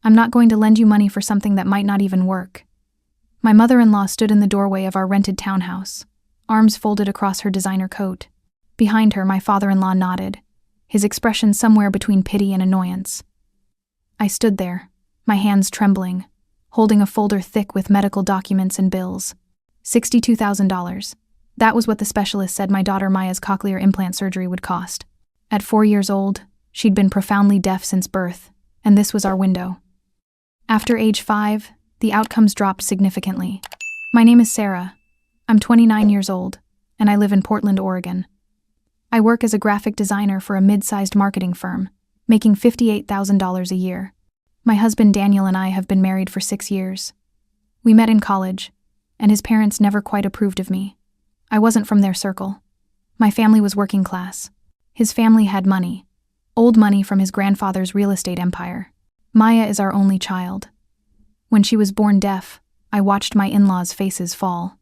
I'm not going to lend you money for something that might not even work. My mother-in-law stood in the doorway of our rented townhouse, arms folded across her designer coat. Behind her, my father-in-law nodded, his expression somewhere between pity and annoyance. I stood there, my hands trembling, holding a folder thick with medical documents and bills. $62,000. That was what the specialist said my daughter Maya's cochlear implant surgery would cost. At 4 years old, she'd been profoundly deaf since birth, and this was our window. After age 5, the outcomes dropped significantly. My name is Sarah. I'm 29 years old, and I live in Portland, Oregon. I work as a graphic designer for a mid-sized marketing firm, making $58,000 a year. My husband Daniel and I have been married for 6 years. We met in college, and his parents never quite approved of me. I wasn't from their circle. My family was working class. His family had money, old money from his grandfather's real estate empire. Maya is our only child. When she was born deaf, I watched my in-laws' faces fall.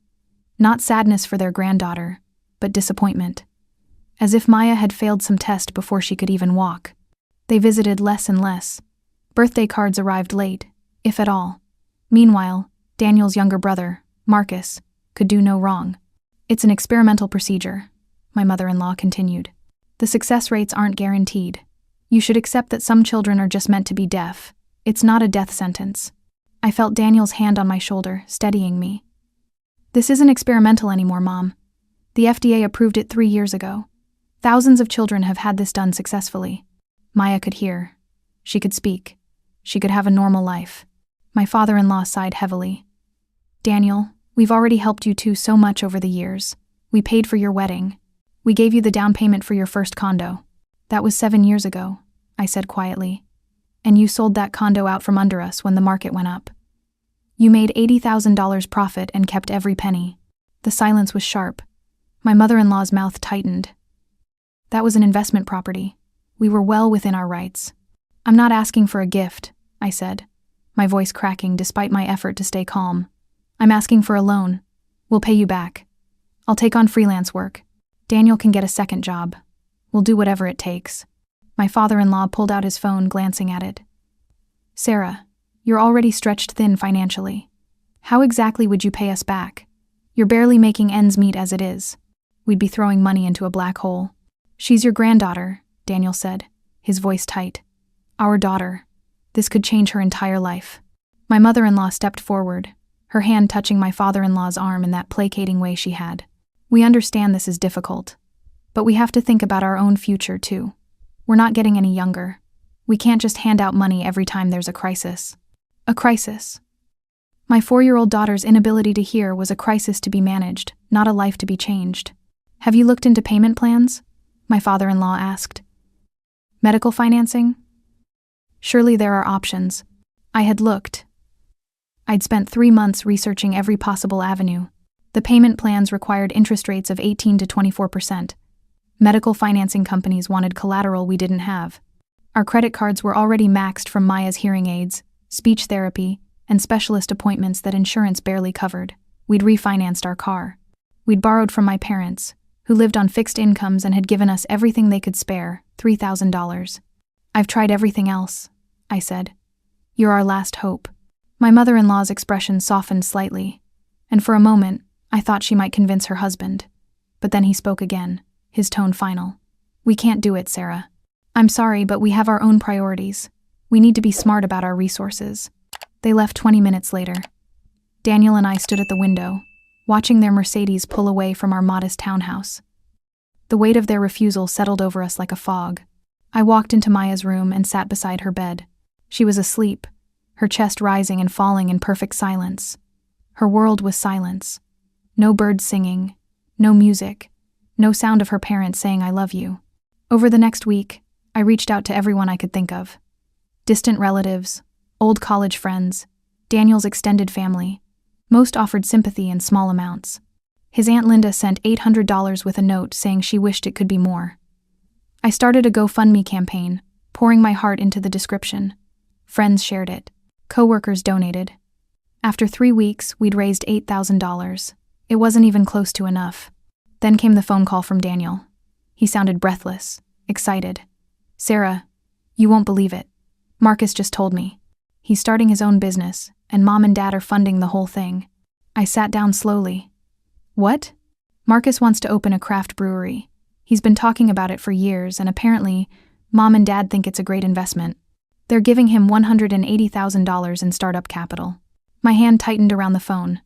Not sadness for their granddaughter, but disappointment. As if Maya had failed some test before she could even walk. They visited less and less. Birthday cards arrived late, if at all. Meanwhile, Daniel's younger brother, Marcus, could do no wrong. It's an experimental procedure, my mother-in-law continued. The success rates aren't guaranteed. You should accept that some children are just meant to be deaf. It's not a death sentence. I felt Daniel's hand on my shoulder, steadying me. This isn't experimental anymore, Mom. The FDA approved it 3 years ago. Thousands of children have had this done successfully. Maya could hear. She could speak. She could have a normal life. My father-in-law sighed heavily. Daniel, we've already helped you two so much over the years. We paid for your wedding. We gave you the down payment for your first condo. That was 7 years ago, I said quietly. And you sold that condo out from under us when the market went up. You made $80,000 profit and kept every penny. The silence was sharp. My mother-in-law's mouth tightened. That was an investment property. We were well within our rights. I'm not asking for a gift, I said, my voice cracking despite my effort to stay calm. I'm asking for a loan. We'll pay you back. I'll take on freelance work. Daniel can get a second job. We'll do whatever it takes. My father-in-law pulled out his phone, glancing at it. Sarah, you're already stretched thin financially. How exactly would you pay us back? You're barely making ends meet as it is. We'd be throwing money into a black hole. She's your granddaughter, Daniel said, his voice tight. Our daughter. This could change her entire life. My mother-in-law stepped forward, her hand touching my father-in-law's arm in that placating way she had. We understand this is difficult, but we have to think about our own future too. We're not getting any younger. We can't just hand out money every time there's a crisis. A crisis. My 4-year-old daughter's inability to hear was a crisis to be managed, not a life to be changed. Have you looked into payment plans? My father-in-law asked. Medical financing? Surely there are options. I had looked. I'd spent 3 months researching every possible avenue. The payment plans required interest rates of 18 to 24%. Medical financing companies wanted collateral we didn't have. Our credit cards were already maxed from Maya's hearing aids, speech therapy, and specialist appointments that insurance barely covered. We'd refinanced our car. We'd borrowed from my parents, who lived on fixed incomes and had given us everything they could spare, $3,000. I've tried everything else, I said. You're our last hope. My mother-in-law's expression softened slightly, and for a moment, I thought she might convince her husband. But then he spoke again, his tone final. We can't do it, Sarah. I'm sorry, but we have our own priorities. We need to be smart about our resources. They left 20 minutes later. Daniel and I stood at the window, watching their Mercedes pull away from our modest townhouse. The weight of their refusal settled over us like a fog. I walked into Maya's room and sat beside her bed. She was asleep, her chest rising and falling in perfect silence. Her world was silence. No birds singing, no music, no sound of her parents saying I love you. Over the next week, I reached out to everyone I could think of. Distant relatives, old college friends, Daniel's extended family. Most offered sympathy in small amounts. His Aunt Linda sent $800 with a note saying she wished it could be more. I started a GoFundMe campaign, pouring my heart into the description. Friends shared it. Coworkers donated. After 3 weeks, we'd raised $8,000. It wasn't even close to enough. Then came the phone call from Daniel. He sounded breathless, excited. Sarah, you won't believe it. Marcus just told me. He's starting his own business, and Mom and Dad are funding the whole thing. I sat down slowly. What? Marcus wants to open a craft brewery. He's been talking about it for years, and apparently, Mom and Dad think it's a great investment. They're giving him $180,000 in startup capital. My hand tightened around the phone.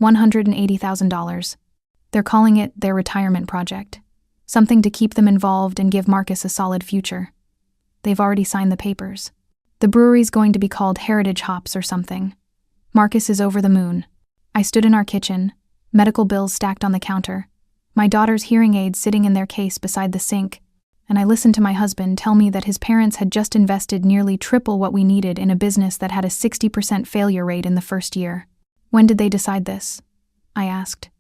$180,000. They're calling it their retirement project. Something to keep them involved and give Marcus a solid future. They've already signed the papers. The brewery's going to be called Heritage Hops or something. Marcus is over the moon. I stood in our kitchen, medical bills stacked on the counter, my daughter's hearing aids sitting in their case beside the sink, and I listened to my husband tell me that his parents had just invested nearly triple what we needed in a business that had a 60% failure rate in the first year. When did they decide this? I asked.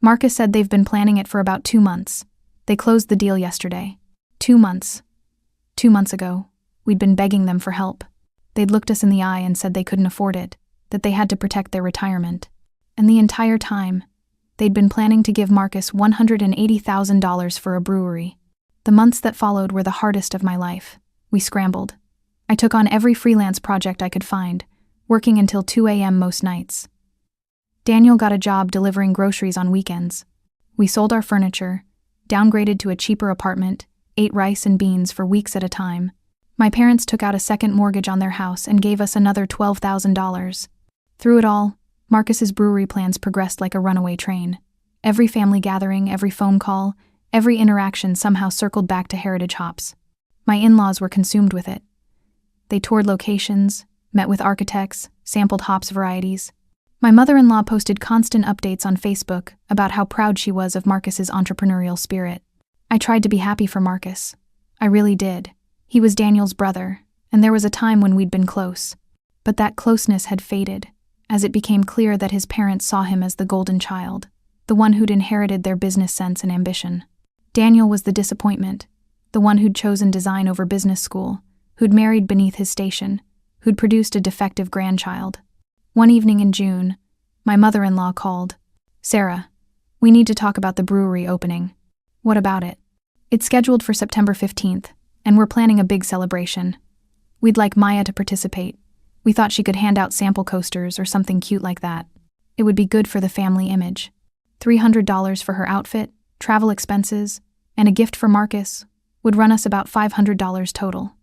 Marcus said they've been planning it for about 2 months. They closed the deal yesterday. 2 months. 2 months ago, we'd been begging them for help. They'd looked us in the eye and said they couldn't afford it, that they had to protect their retirement. And the entire time, they'd been planning to give Marcus $180,000 for a brewery. The months that followed were the hardest of my life. We scrambled. I took on every freelance project I could find, working until 2 a.m. most nights. Daniel got a job delivering groceries on weekends. We sold our furniture, downgraded to a cheaper apartment, ate rice and beans for weeks at a time. My parents took out a second mortgage on their house and gave us another $12,000. Through it all, Marcus's brewery plans progressed like a runaway train. Every family gathering, every phone call, every interaction somehow circled back to Heritage Hops. My in-laws were consumed with it. They toured locations, met with architects, sampled hops varieties. My mother-in-law posted constant updates on Facebook about how proud she was of Marcus's entrepreneurial spirit. I tried to be happy for Marcus. I really did. He was Daniel's brother, and there was a time when we'd been close. But that closeness had faded, as it became clear that his parents saw him as the golden child, the one who'd inherited their business sense and ambition. Daniel was the disappointment, the one who'd chosen design over business school, who'd married beneath his station, who'd produced a defective grandchild. One evening in June, my mother-in-law called. "Sarah, we need to talk about the brewery opening." "What about it?" "It's scheduled for September 15th, and we're planning a big celebration. We'd like Maya to participate. We thought she could hand out sample coasters or something cute like that. It would be good for the family image. $300 for her outfit, travel expenses, and a gift for Marcus would run us about $500 total."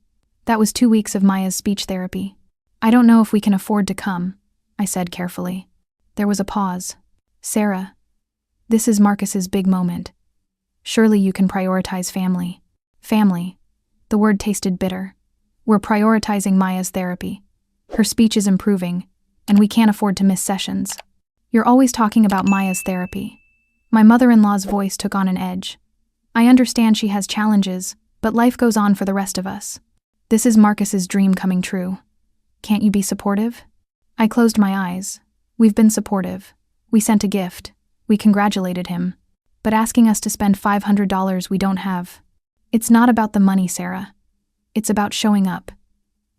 That was 2 weeks of Maya's speech therapy. "I don't know if we can afford to come," I said carefully. There was a pause. "Sarah, this is Marcus's big moment. Surely you can prioritize family." Family. The word tasted bitter. We're prioritizing Maya's therapy. Her speech is improving, and we can't afford to miss sessions. "You're always talking about Maya's therapy." My mother-in-law's voice took on an edge. "I understand she has challenges, but life goes on for the rest of us. This is Marcus's dream coming true. Can't you be supportive?" I closed my eyes. We've been supportive. We sent a gift. We congratulated him. But asking us to spend $500 we don't have. It's not about the money, Sarah. It's about showing up.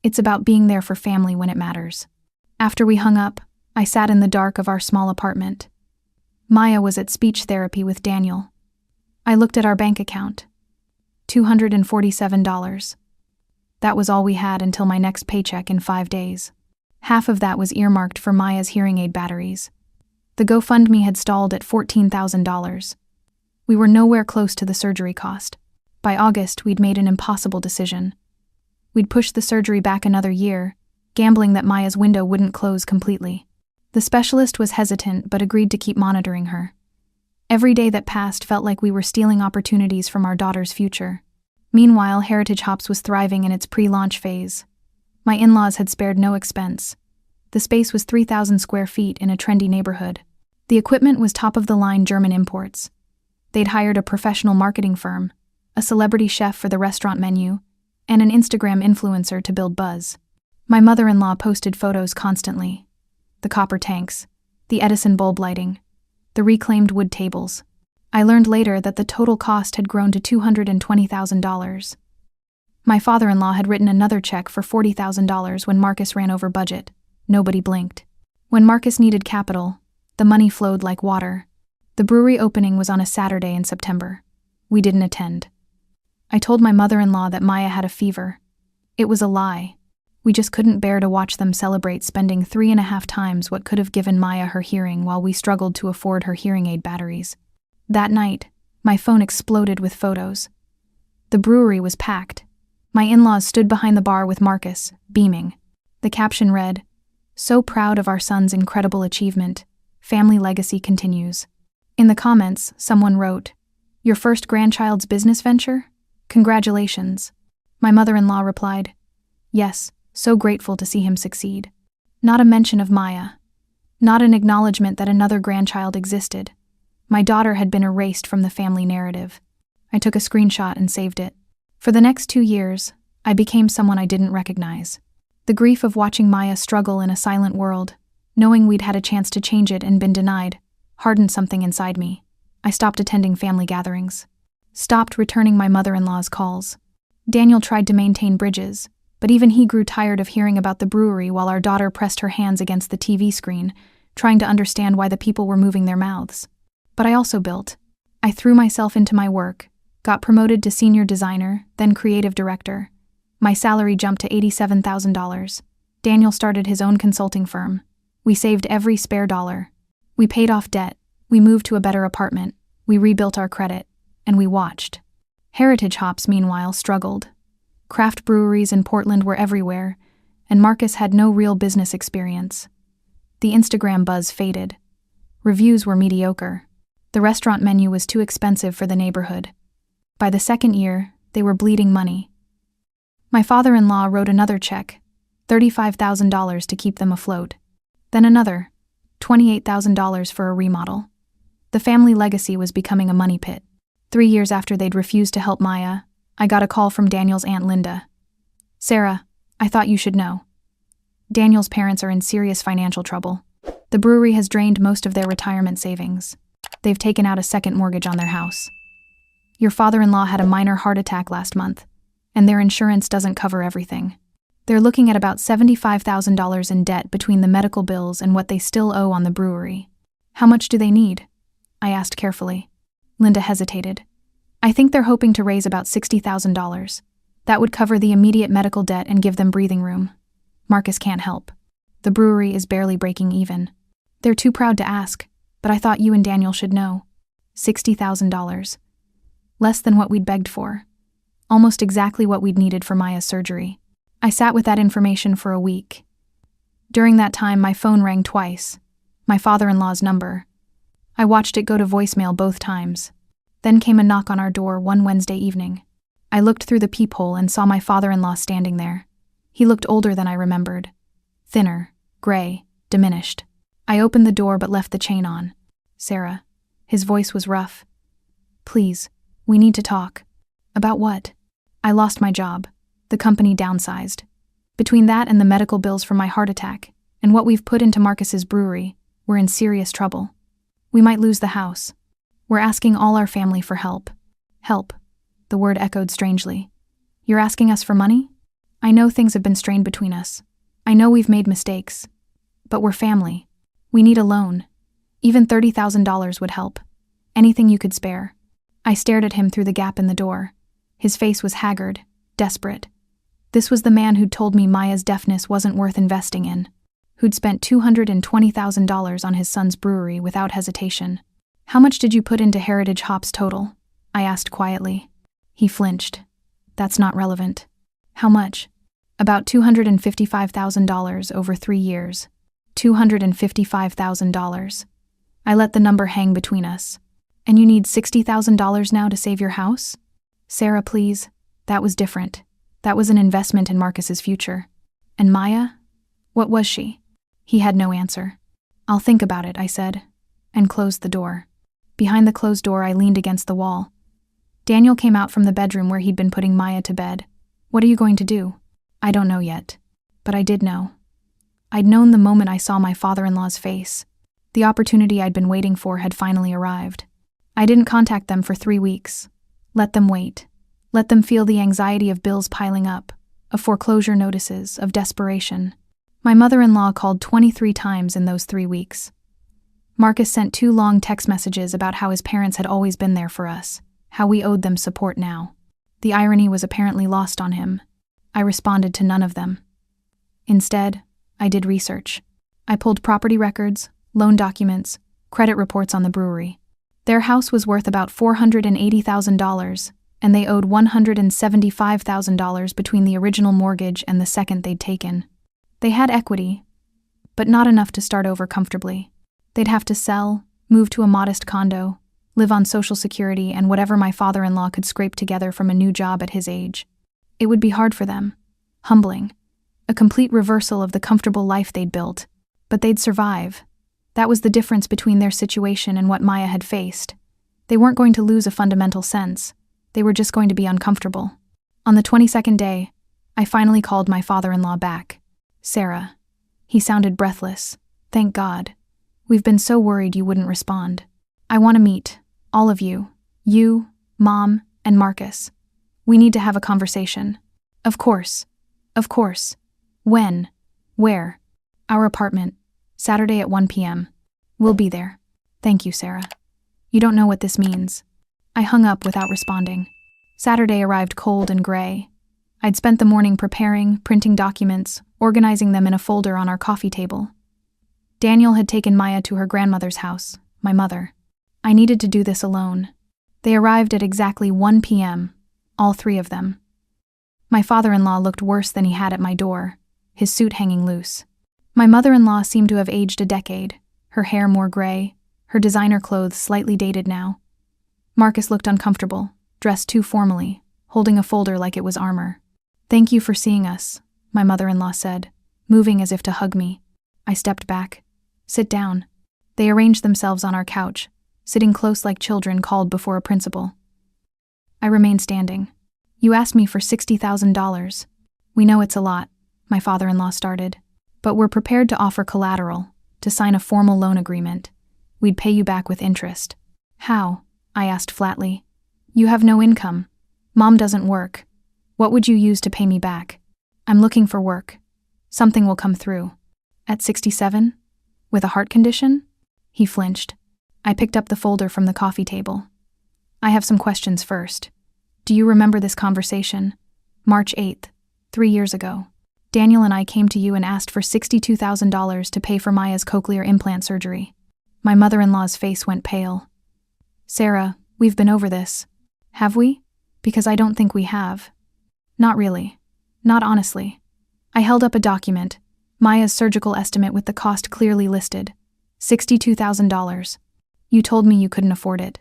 It's about being there for family when it matters. After we hung up, I sat in the dark of our small apartment. Maya was at speech therapy with Daniel. I looked at our bank account. $247. That was all we had until my next paycheck in 5 days. Half of that was earmarked for Maya's hearing aid batteries. The GoFundMe had stalled at $14,000. We were nowhere close to the surgery cost. By August, we'd made an impossible decision. We'd push the surgery back another year, gambling that Maya's window wouldn't close completely. The specialist was hesitant but agreed to keep monitoring her. Every day that passed felt like we were stealing opportunities from our daughter's future. Meanwhile, Heritage Hops was thriving in its pre-launch phase. My in-laws had spared no expense. The space was 3,000 square feet in a trendy neighborhood. The equipment was top-of-the-line German imports. They'd hired a professional marketing firm, a celebrity chef for the restaurant menu, and an Instagram influencer to build buzz. My mother-in-law posted photos constantly. The copper tanks, the Edison bulb lighting, the reclaimed wood tables. I learned later that the total cost had grown to $220,000. My father-in-law had written another check for $40,000 when Marcus ran over budget. Nobody blinked. When Marcus needed capital, the money flowed like water. The brewery opening was on a Saturday in September. We didn't attend. I told my mother-in-law that Maya had a fever. It was a lie. We just couldn't bear to watch them celebrate spending 3.5 times what could have given Maya her hearing while we struggled to afford her hearing aid batteries. That night, my phone exploded with photos. The brewery was packed. My in-laws stood behind the bar with Marcus, beaming. The caption read, "So proud of our son's incredible achievement. Family legacy continues." In the comments, someone wrote, "Your first grandchild's business venture? Congratulations." My mother-in-law replied, "Yes, so grateful to see him succeed." Not a mention of Maya. Not an acknowledgement that another grandchild existed. My daughter had been erased from the family narrative. I took a screenshot and saved it. For the next 2 years, I became someone I didn't recognize. The grief of watching Maya struggle in a silent world, knowing we'd had a chance to change it and been denied, hardened something inside me. I stopped attending family gatherings. Stopped returning my mother-in-law's calls. Daniel tried to maintain bridges, but even he grew tired of hearing about the brewery while our daughter pressed her hands against the TV screen, trying to understand why the people were moving their mouths. But I also built. I threw myself into my work, got promoted to senior designer, then creative director. My salary jumped to $87,000. Daniel started his own consulting firm. We saved every spare dollar. We paid off debt. We moved to a better apartment. We rebuilt our credit. And we watched. Heritage hops, meanwhile, struggled. Craft breweries in Portland were everywhere, and Marcus had no real business experience. The Instagram buzz faded. Reviews were mediocre. The restaurant menu was too expensive for the neighborhood. By the second year, they were bleeding money. My father-in-law wrote another check, $35,000 to keep them afloat. Then another, $28,000 for a remodel. The family legacy was becoming a money pit. 3 years after they'd refused to help Maya, I got a call from Daniel's Aunt Linda. "Sarah, I thought you should know. Daniel's parents are in serious financial trouble. The brewery has drained most of their retirement savings. They've taken out a second mortgage on their house. Your father-in-law had a minor heart attack last month, and their insurance doesn't cover everything. They're looking at about $75,000 in debt between the medical bills and what they still owe on the brewery." "How much do they need?" I asked carefully. Linda hesitated. "I think they're hoping to raise about $60,000. That would cover the immediate medical debt and give them breathing room. Marcus can't help. The brewery is barely breaking even. They're too proud to ask, but I thought you and Daniel should know. $60,000. Less than what we'd begged for. Almost exactly what we'd needed for Maya's surgery." I sat with that information for a week. During that time, my phone rang twice. My father-in-law's number. I watched it go to voicemail both times. Then came a knock on our door one Wednesday evening. I looked through the peephole and saw my father-in-law standing there. He looked older than I remembered. Thinner, gray, diminished. I opened the door but left the chain on. "Sarah." His voice was rough. "Please, we need to talk." "About what?" "I lost my job. The company downsized. Between that and the medical bills from my heart attack, and what we've put into Marcus's brewery, we're in serious trouble. We might lose the house. We're asking all our family for help." "Help." The word echoed strangely. "You're asking us for money? I know things have been strained between us. I know we've made mistakes. But we're family. We need a loan. Even $30,000 would help. Anything you could spare." I stared at him through the gap in the door. His face was haggard, desperate. This was the man who'd told me Maya's deafness wasn't worth investing in. Who'd spent $220,000 on his son's brewery without hesitation. "How much did you put into Heritage Hops total?" I asked quietly. He flinched. "That's not relevant." "How much?" "About $255,000 over 3 years. $255,000. I let the number hang between us. "And you need $60,000 now to save your house?" "Sarah, please. That was different. That was an investment in Marcus's future." "And Maya? What was she?" He had no answer. "I'll think about it," I said, and closed the door. Behind the closed door, I leaned against the wall. Daniel came out from the bedroom where he'd been putting Maya to bed. "What are you going to do?" "I don't know yet." But I did know. I'd known the moment I saw my father-in-law's face. The opportunity I'd been waiting for had finally arrived. I didn't contact them for 3 weeks. Let them wait. Let them feel the anxiety of bills piling up, of foreclosure notices, of desperation. My mother-in-law called 23 times in those 3 weeks. Marcus sent 2 long text messages about how his parents had always been there for us, how we owed them support now. The irony was apparently lost on him. I responded to none of them. Instead, I did research. I pulled property records, loan documents, credit reports on the brewery. Their house was worth about $480,000, and they owed $175,000 between the original mortgage and the second they'd taken. They had equity, but not enough to start over comfortably. They'd have to sell, move to a modest condo, live on Social Security and whatever my father-in-law could scrape together from a new job at his age. It would be hard for them, humbling, a complete reversal of the comfortable life they'd built, but they'd survive. That was the difference between their situation and what Maya had faced. They weren't going to lose a fundamental sense. They were just going to be uncomfortable. On the 22nd day, I finally called my father-in-law back. Sarah. He sounded breathless. Thank God. We've been so worried you wouldn't respond. I want to meet, all of you, Mom, and Marcus. We need to have a conversation. Of course. Of course. When? Where? Our apartment. Saturday at 1 p.m. We'll be there. Thank you, Sarah. You don't know what this means. I hung up without responding. Saturday arrived cold and gray. I'd spent the morning preparing, printing documents, organizing them in a folder on our coffee table. Daniel had taken Maya to her grandmother's house, my mother. I needed to do this alone. They arrived at exactly 1 p.m., all three of them. My father-in-law looked worse than he had at my door, his suit hanging loose. My mother-in-law seemed to have aged a decade, her hair more gray, her designer clothes slightly dated now. Marcus looked uncomfortable, dressed too formally, holding a folder like it was armor. Thank you for seeing us, my mother-in-law said, moving as if to hug me. I stepped back. Sit down. They arranged themselves on our couch, sitting close like children called before a principal. I remained standing. You asked me for $60,000. We know it's a lot, my father-in-law started, but we're prepared to offer collateral, to sign a formal loan agreement. We'd pay you back with interest. How? I asked flatly. You have no income. Mom doesn't work. What would you use to pay me back? I'm looking for work. Something will come through. At 67? With a heart condition? He flinched. I picked up the folder from the coffee table. I have some questions first. Do you remember this conversation? March 8th, 3 years ago. Daniel and I came to you and asked for $62,000 to pay for Maya's cochlear implant surgery. My mother-in-law's face went pale. Sarah, we've been over this. Have we? Because I don't think we have. Not really. Not honestly. I held up a document, Maya's surgical estimate with the cost clearly listed. $62,000. You told me you couldn't afford it.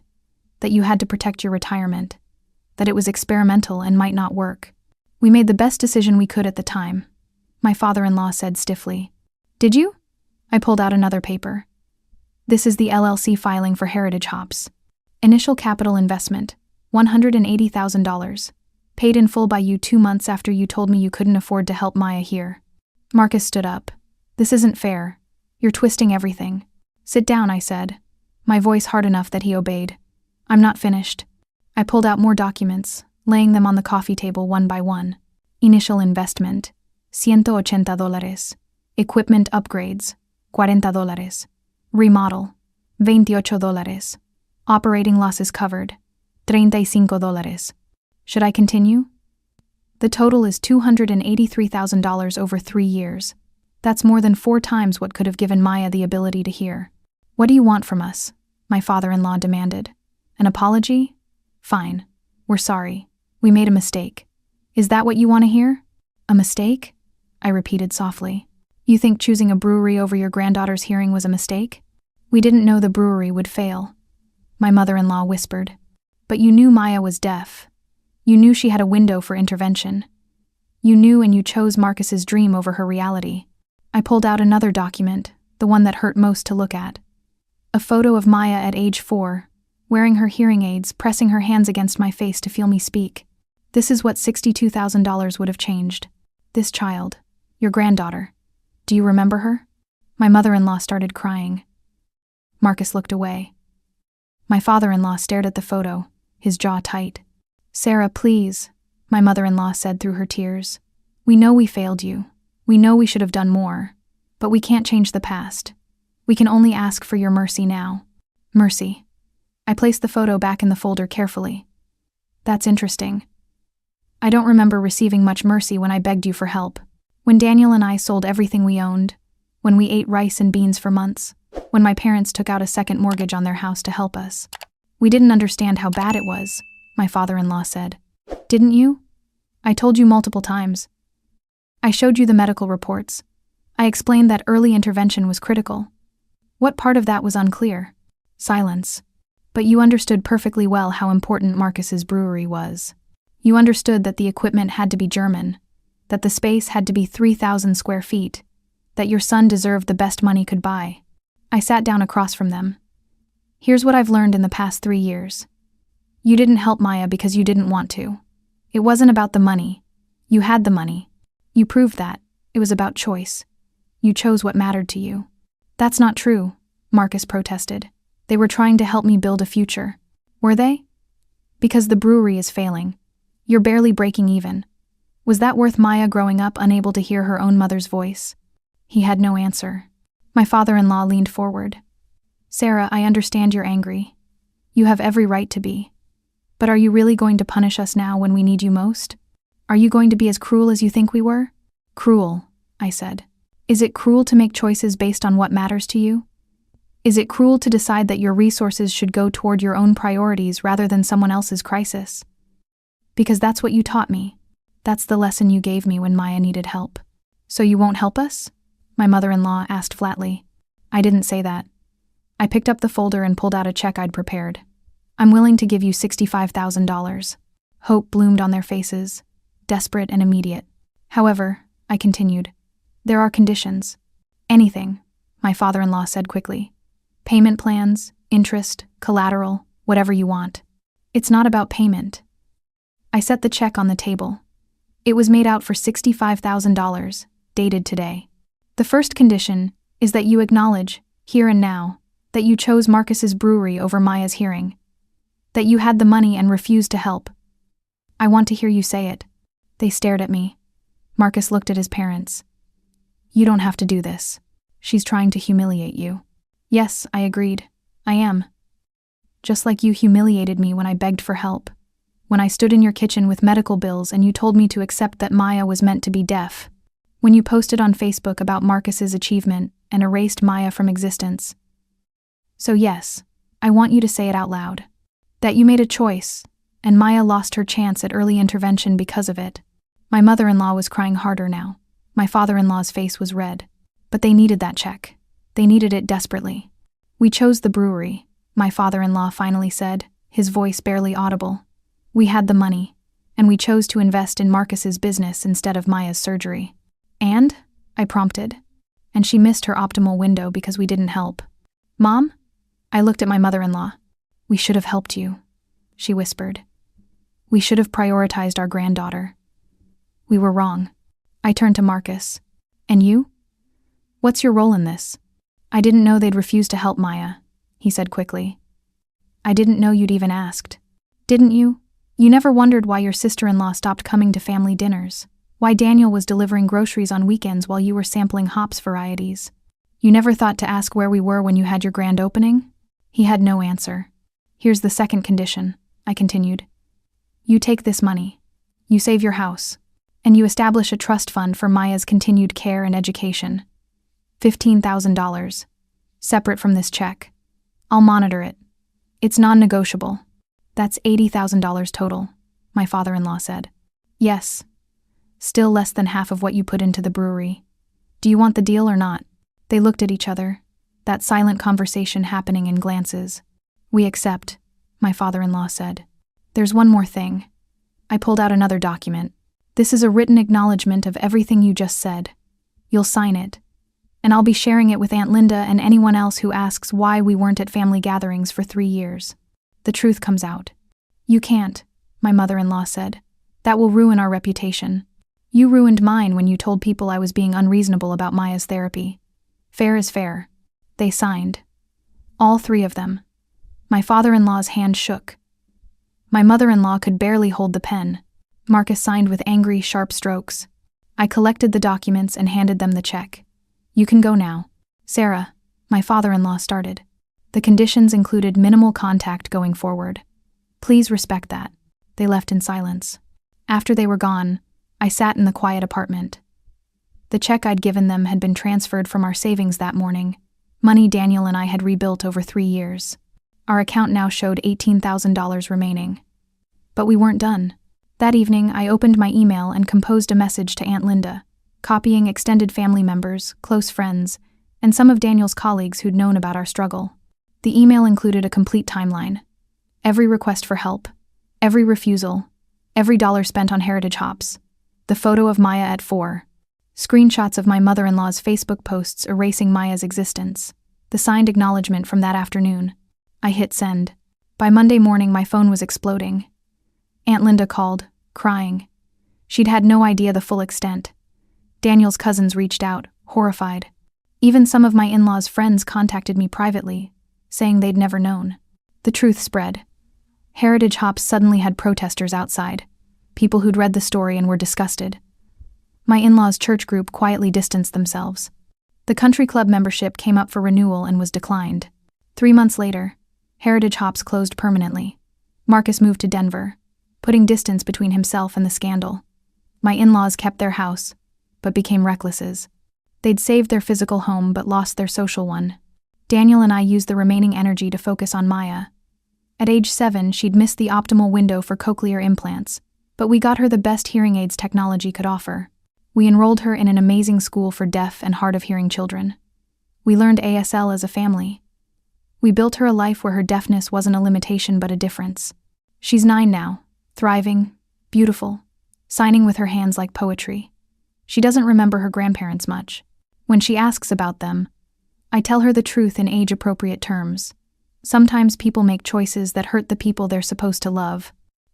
That you had to protect your retirement. That it was experimental and might not work. We made the best decision we could at the time, my father-in-law said stiffly. Did you? I pulled out another paper. This is the LLC filing for Heritage Hops. Initial capital investment, $180,000. Paid in full by you 2 months after you told me you couldn't afford to help Maya here. Marcus stood up. This isn't fair. You're twisting everything. Sit down, I said, my voice hard enough that he obeyed. I'm not finished. I pulled out more documents, laying them on the coffee table one by one. Initial investment, $180. Equipment upgrades, $40. Remodel, $28. Operating losses covered, $35. Should I continue? The total is $283,000 over 3 years. That's more than 4 times what could have given Maya the ability to hear. What do you want from us? My father-in-law demanded. An apology? Fine. We're sorry. We made a mistake. Is that what you want to hear? A mistake? I repeated softly. You think choosing a brewery over your granddaughter's hearing was a mistake? We didn't know the brewery would fail. My mother-in-law whispered. But you knew Maya was deaf. You knew she had a window for intervention. You knew and you chose Marcus's dream over her reality. I pulled out another document, the one that hurt most to look at. A photo of Maya at age 4, wearing her hearing aids, pressing her hands against my face to feel me speak. This is what $62,000 would have changed. This child, your granddaughter. Do you remember her? My mother-in-law started crying. Marcus looked away. My father-in-law stared at the photo, his jaw tight. Sarah, please, my mother-in-law said through her tears. We know we failed you. We know we should have done more. But we can't change the past. We can only ask for your mercy now. Mercy. I placed the photo back in the folder carefully. That's interesting. I don't remember receiving much mercy when I begged you for help. When Daniel and I sold everything we owned, when we ate rice and beans for months, when my parents took out a second mortgage on their house to help us. We didn't understand how bad it was, my father-in-law said. Didn't you? I told you multiple times. I showed you the medical reports. I explained that early intervention was critical. What part of that was unclear? Silence. But you understood perfectly well how important Marcus's brewery was. You understood that the equipment had to be German, that the space had to be 3,000 square feet, that your son deserved the best money could buy. I sat down across from them. Here's what I've learned in the past 3 years. You didn't help Maya because you didn't want to. It wasn't about the money. You had the money. You proved that. It was about choice. You chose what mattered to you. That's not true, Marcus protested. They were trying to help me build a future. Were they? Because the brewery is failing. You're barely breaking even. Was that worth Maya growing up unable to hear her own mother's voice? He had no answer. My father-in-law leaned forward. Sarah, I understand you're angry. You have every right to be. But are you really going to punish us now when we need you most? Are you going to be as cruel as you think we were? Cruel, I said. Is it cruel to make choices based on what matters to you? Is it cruel to decide that your resources should go toward your own priorities rather than someone else's crisis? Because that's what you taught me. That's the lesson you gave me when Maya needed help. So you won't help us? My mother-in-law asked flatly. I didn't say that. I picked up the folder and pulled out a check I'd prepared. I'm willing to give you $65,000. Hope bloomed on their faces, desperate and immediate. However, I continued, there are conditions. Anything, my father-in-law said quickly. Payment plans, interest, collateral, whatever you want. It's not about payment. I set the check on the table. It was made out for $65,000, dated today. The first condition is that you acknowledge, here and now, that you chose Marcus's brewery over Maya's hearing. That you had the money and refused to help. I want to hear you say it. They stared at me. Marcus looked at his parents. You don't have to do this. She's trying to humiliate you. Yes, I agreed. I am. Just like you humiliated me when I begged for help. When I stood in your kitchen with medical bills and you told me to accept that Maya was meant to be deaf. When you posted on Facebook about Marcus's achievement and erased Maya from existence. So yes, I want you to say it out loud. That you made a choice, and Maya lost her chance at early intervention because of it. My mother-in-law was crying harder now. My father-in-law's face was red. But they needed that check. They needed it desperately. We chose the brewery, my father-in-law finally said, his voice barely audible. We had the money, and we chose to invest in Marcus's business instead of Maya's surgery. And? I prompted. And she missed her optimal window because we didn't help. Mom? I looked at my mother-in-law. We should have helped you, she whispered. We should have prioritized our granddaughter. We were wrong. I turned to Marcus. And you? What's your role in this? I didn't know they'd refuse to help Maya, he said quickly. I didn't know you'd even asked. Didn't you? You never wondered why your sister-in-law stopped coming to family dinners, why Daniel was delivering groceries on weekends while you were sampling hops varieties. You never thought to ask where we were when you had your grand opening? He had no answer. Here's the second condition, I continued. You take this money. You save your house. And you establish a trust fund for Maya's continued care and education. $15,000. Separate from this check. I'll monitor it. It's non-negotiable. That's $80,000 total, my father-in-law said. Yes. Still less than half of what you put into the brewery. Do you want the deal or not? They looked at each other, that silent conversation happening in glances. We accept, my father-in-law said. There's one more thing. I pulled out another document. This is a written acknowledgement of everything you just said. You'll sign it. And I'll be sharing it with Aunt Linda and anyone else who asks why we weren't at family gatherings for 3 years. The truth comes out. You can't, my mother-in-law said. That will ruin our reputation. You ruined mine when you told people I was being unreasonable about Maya's therapy. Fair is fair. They signed. All 3 of them. My father-in-law's hand shook. My mother-in-law could barely hold the pen. Marcus signed with angry, sharp strokes. I collected the documents and handed them the check. You can go now. Sarah, my father-in-law started. The conditions included minimal contact going forward. Please respect that. They left in silence. After they were gone, I sat in the quiet apartment. The check I'd given them had been transferred from our savings that morning, money Daniel and I had rebuilt over 3 years. Our account now showed $18,000 remaining. But we weren't done. That evening, I opened my email and composed a message to Aunt Linda, copying extended family members, close friends, and some of Daniel's colleagues who'd known about our struggle. The email included a complete timeline. Every request for help, every refusal, every dollar spent on heritage hops, the photo of Maya at 4, screenshots of my mother-in-law's Facebook posts erasing Maya's existence, the signed acknowledgement from that afternoon. I hit send. By Monday morning, my phone was exploding. Aunt Linda called, crying. She'd had no idea the full extent. Daniel's cousins reached out, horrified. Even some of my in-laws' friends contacted me privately, saying they'd never known. The truth spread. Heritage Hops suddenly had protesters outside, people who'd read the story and were disgusted. My in-laws' church group quietly distanced themselves. The country club membership came up for renewal and was declined. 3 months later, Heritage Hops closed permanently. Marcus moved to Denver, putting distance between himself and the scandal. My in-laws kept their house, but became recluses. They'd saved their physical home but lost their social one. Daniel and I used the remaining energy to focus on Maya. At age 7, she'd missed the optimal window for cochlear implants, but we got her the best hearing aids technology could offer. We enrolled her in an amazing school for deaf and hard-of-hearing children. We learned ASL as a family. We built her a life where her deafness wasn't a limitation but a difference. She's 9 now, thriving, beautiful, signing with her hands like poetry. She doesn't remember her grandparents much. When she asks about them, I tell her the truth in age-appropriate terms. Sometimes people make choices that hurt the people they're supposed to love,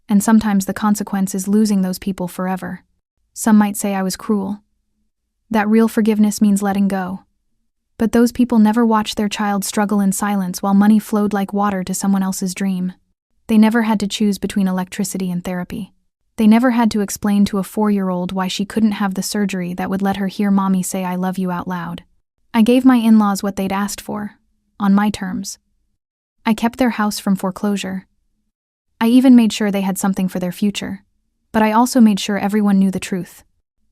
and sometimes the consequence is losing those people forever. Some might say I was cruel. That real forgiveness means letting go. But those people never watched their child struggle in silence while money flowed like water to someone else's dream. They never had to choose between electricity and therapy. They never had to explain to a 4-year-old why she couldn't have the surgery that would let her hear mommy say I love you out loud. I gave my in-laws what they'd asked for, on my terms. I kept their house from foreclosure. I even made sure they had something for their future. But I also made sure everyone knew the truth.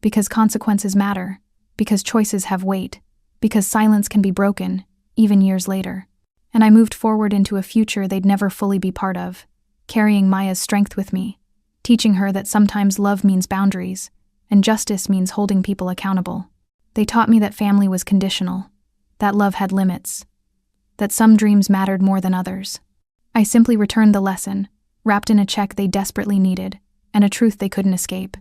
Because consequences matter, because choices have weight, because silence can be broken, even years later. And I moved forward into a future they'd never fully be part of, carrying Maya's strength with me, teaching her that sometimes love means boundaries, and justice means holding people accountable. They taught me that family was conditional, that love had limits, that some dreams mattered more than others. I simply returned the lesson, wrapped in a check they desperately needed, and a truth they couldn't escape.